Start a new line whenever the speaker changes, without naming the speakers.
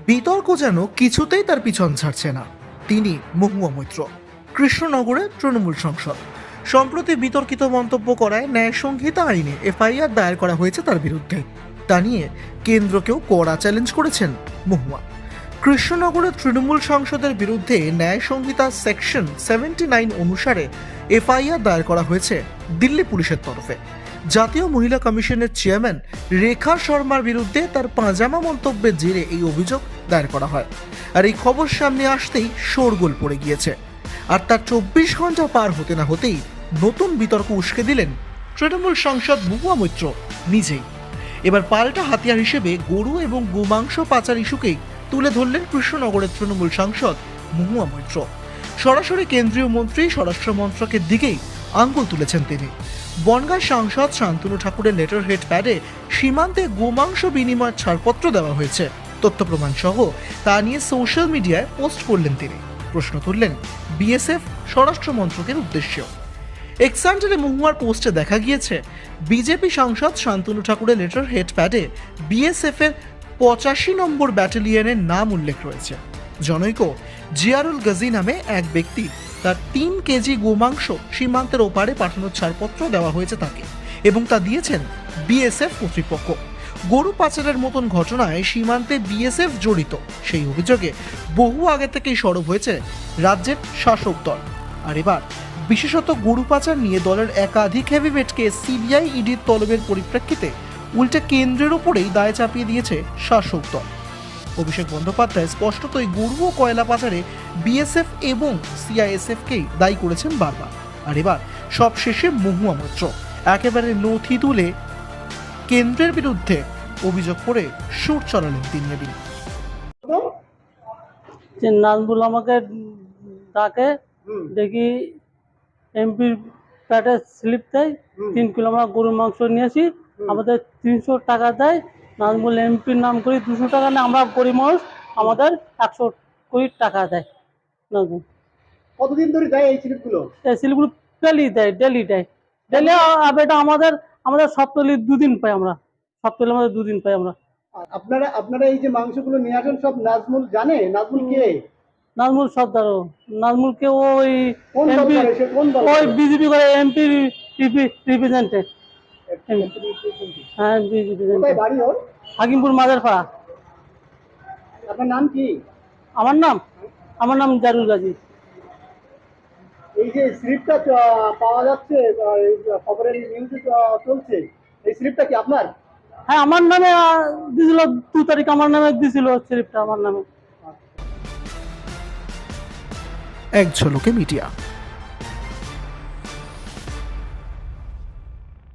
বিতর্ক যেন কিছুতেই তার পিছন ছাড়ছে না। তিনি মহুয়া মৈত্র, কৃষ্ণনগরের তৃণমূল সাংসদ। সম্প্রতি বিতর্কিত মন্তব্য করায় ন্যায় সংহিতা আইনে এফআইআর দায়ের করা হয়েছে তার বিরুদ্ধে। তা নিয়ে কেন্দ্রকেও কড়া চ্যালেঞ্জ করেছেন মহুয়া। কৃষ্ণনগরের তৃণমূল সাংসদের বিরুদ্ধে ন্যায় সংহিতা সেকশন 79 অনুসারে এফআইআর দায়ের করা হয়েছে দিল্লি পুলিশের তরফে। জাতীয় মহিলা কমিশনের চেয়ারম্যান রেখা শর্মার বিরুদ্ধে তার পাজামা মন্তব্যের জেরে এই অভিযোগ দায়ের করা হয়। আর এই খবর সামনে আসতেই শোরগোল পড়ে গিয়েছে। আর তার 24 ঘন্টা পার হতে না হতেই নতুন বিতর্ক উস্কে দিলেন তৃণমূল সাংসদ মহুয়া মৈত্র নিজেই। এবার পাল্টা হাতিয়ার হিসেবে গরু এবং গোমাংস পাচার ইস্যুকেই তুলে ধরলেন কৃষ্ণনগরের তৃণমূল সাংসদ মহুয়া মৈত্র। সরাসরি কেন্দ্রীয় মন্ত্রী স্বরাষ্ট্র মন্ত্রকের দিকেই আঙ্গুল তুলেছেন তিনি। বনগাঁ সাংসদ শান্তনু ঠাকুরের লেটার হেড প্যাডে সীমান্তে গোমাংস বিনিময়ের ছাড়পত্র দেওয়া হয়েছে তথ্য প্রমাণ সহ তা নিয়ে সোশ্যাল মিডিয়ায় পোস্ট করলেন তিনি। প্রশ্ন তুললেন বিএসএফ স্বরাষ্ট্র মন্ত্রকের উদ্দেশ্যেও। এক্সান্টারে মহুয়ার পোস্টে দেখা গিয়েছে বিজেপি সাংসদ শান্তনু ঠাকুরের লেটার হেড প্যাডে বিএসএফ এর 85 নম্বর ব্যাটালিয়নের নাম উল্লেখ রয়েছে। জনৈক জিয়ারুল গাজী নামে এক ব্যক্তি তার 3 কেজি গোমাংস সীমান্তের ওপারে পাঠানোর ছাড়পত্র দেওয়া হয়েছে তাকে, এবং তা দিয়েছেন বিএসএফ কর্তৃপক্ষ। গরু পাচারের মতন ঘটনায় সীমান্তে বিএসএফ জড়িত সেই অভিযোগে বহু আগে থেকেই সরব হয়েছে রাজ্যের শাসক দল। আর এবার বিশেষত গরু পাচার নিয়ে দলের একাধিক হেভিওয়েটকে সিবিআই ইডির তলবের পরিপ্রেক্ষিতে উল্টে কেন্দ্রের ওপরেই দায় চাপিয়ে দিয়েছে শাসক দল। অভিষেক বন্দ্যোপাধ্যায় স্পষ্টতই গরু ও কয়লা পাচারে বিএসএফ এবং সিআইএসএফকেই দায়ী করেছেন বারবার। আর এবার সবশেষে মহুয়া মৈত্র একেবারে নথি তুলে কেন্দ্রের বিরুদ্ধে অভিযোগ করে সুর চড়ালেন তিনি।
যে নাজমুল আমাকে ডাকে, দেখি এমপির প্যাটে স্লিপ দেয়, 3 কিলো আমরা গরুর মাংস নিয়েছি, আমাদের 300 টাকা দেয়। নাজমুল এমপির নাম করি 200 টাকা নেয়, আমরা গরিব মানুষ, আমাদের 100 কোটি টাকা দেয় নাজমুল।
কতদিন ধরে দেয় এই স্লিপগুলো?
এই স্লিপগুলো ডেলি দেয়, ডেলি দেয়, ডেলি। এটা আমাদের সপ্তাহে 2 দিন পাই, আমরা সপ্তাহে আমাদের 2 দিন পাই আমরা।
আপনারা এই যে মাংসগুলো নিয়ে আসেন সব নাজমুল জানে? নাজমুল কে?
নাজমুল সর্দার। নাজমুলকে ওই
কোন দল
এমপি,
করে? সে কোন দল
ওই
করে?
বিজেপি করে, এমপি রিপ্রেজেন্টেড। হ্যাঁ, বিজেপি।
কোথায় বাড়ি ওর?
হাকিমপুর মাদারপাড়া।
আপনার নাম কি?
আমার নাম জারুল গাজী।
এই যে স্লিপটা পাওয়া যাচ্ছে, এই খবরের নিউজে চলছে, এই স্লিপটা কি আপনার?
হ্যাঁ, আমার নামে দিছিল, 2 তারিখ আমার নামে দিছিল স্লিপটা, আমার নামে।
এক ঝলকে মিডিয়া।